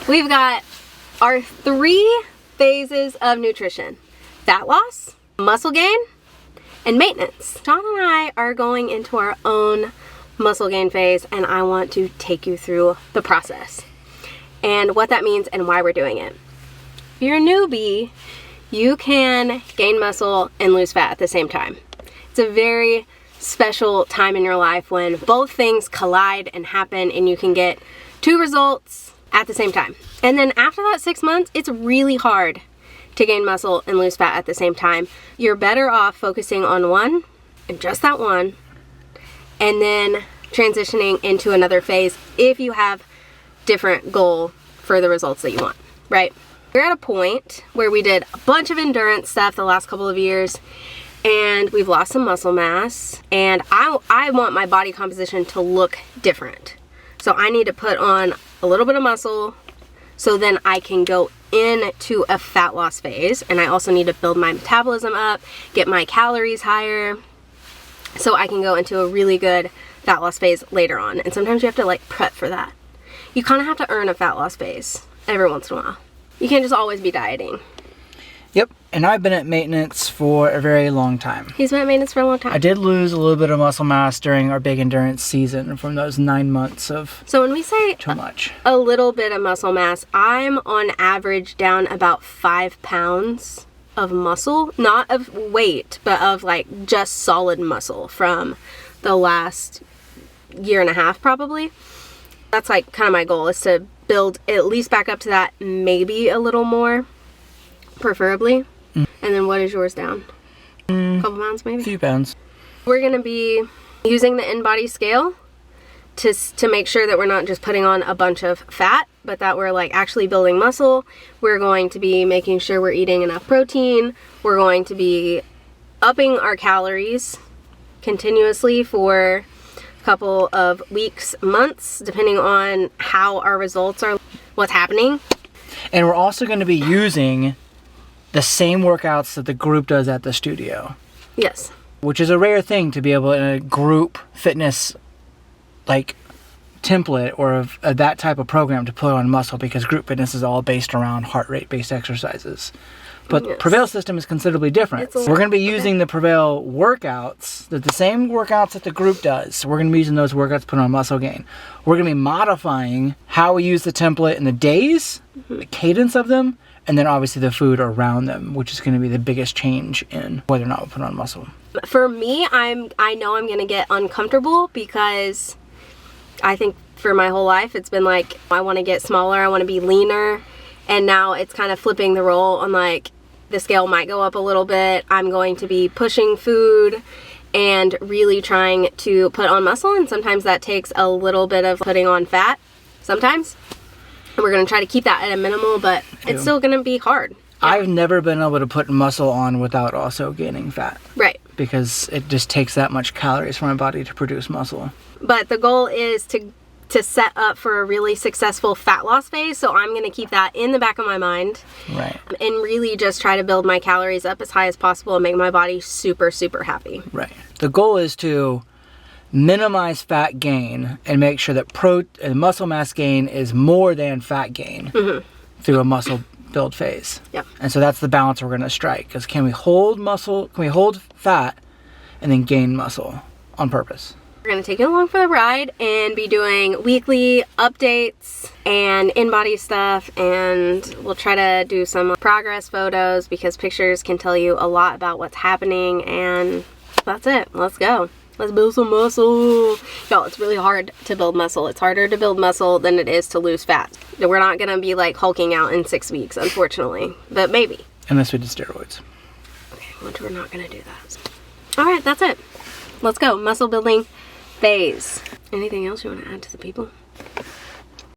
We've got our 3 phases of nutrition: fat loss, muscle gain, and maintenance. Sean and I are going into our own muscle gain phase, and I want to take you through the process and what that means and why we're doing it. If you're a newbie, you can gain muscle and lose fat at the same time. It's a very special time in your life when both things collide and happen, and you can get 2 results at the same time. And then after that 6 months, it's really hard to gain muscle and lose fat at the same time. You're better off focusing on one, and just that one, and then transitioning into another phase if you have different goal for the results that you want, right? We're at a point where we did a bunch of endurance stuff the last couple of years, and we've lost some muscle mass, and I want my body composition to look different. So I need to put on a little bit of muscle so then I can go into a fat loss phase, and I also need to build my metabolism up, get my calories higher, so I can go into a really good fat loss phase later on. And sometimes you have to like prep for that. You kind of have to earn a fat loss phase every once in a while. You can't just always be dieting. Yep, and I've been at maintenance for a very long time. He's been at maintenance for a long time. I did lose a little bit of muscle mass during our big endurance season from those 9 months of So when we say too much. A little bit of muscle mass, I'm on average down about 5 pounds of muscle, not of weight, but of like just solid muscle from the last 1.5 years probably. That's like kind of my goal, is to build at least back up to that, maybe a little more, preferably. And then what is yours down? A couple pounds maybe? A few pounds. We're gonna be using the InBody scale to make sure that we're not just putting on a bunch of fat, but that we're like actually building muscle. We're going to be making sure we're eating enough protein. We're going to be upping our calories continuously for a couple of weeks, months, depending on how our results are, what's happening. And we're also going to be using the same workouts that the group does at the studio. Yes. Which is a rare thing to be able in a group fitness like template or of that type of program to put on muscle, because group fitness is all based around heart rate based exercises. But yes. Prevail system is considerably different. We're going to be using the Prevail workouts, the same workouts that the group does. So we're going to be using those workouts to put on muscle gain. We're going to be modifying how we use the template and the days, the cadence of them, and then obviously the food around them, which is going to be the biggest change in whether or not we put on muscle. For me, I know I'm going to get uncomfortable, because I think for my whole life it's been like, I want to get smaller, I want to be leaner, and now it's kind of flipping the role on like, the scale might go up a little bit. I'm going to be pushing food and really trying to put on muscle, and sometimes that takes a little bit of putting on fat sometimes. And we're going to try to keep that at a minimal, but it's still going to be hard. Yeah. I've never been able to put muscle on without also gaining fat. Right. Because it just takes that much calories for my body to produce muscle. But the goal is to set up for a really successful fat loss phase, so I'm going to keep that in the back of my mind. Right. And really just try to build my calories up as high as possible and make my body super, super happy. Right. The goal is to minimize fat gain and make sure that muscle mass gain is more than fat gain through a muscle build phase. Yep. And so that's the balance we're going to strike, because can we hold fat and then gain muscle on purpose? We're going to take you along for the ride and be doing weekly updates and InBody stuff, and we'll try to do some progress photos, because pictures can tell you a lot about what's happening. And that's it. Let's go. Let's build some muscle. Y'all, it's really hard to build muscle. It's harder to build muscle than it is to lose fat. We're not going to be like hulking out in 6 weeks, unfortunately, but maybe. Unless we did steroids. Okay, which we're not going to do that. All right, that's it. Let's go. Muscle building phase. Anything else you want to add to the people?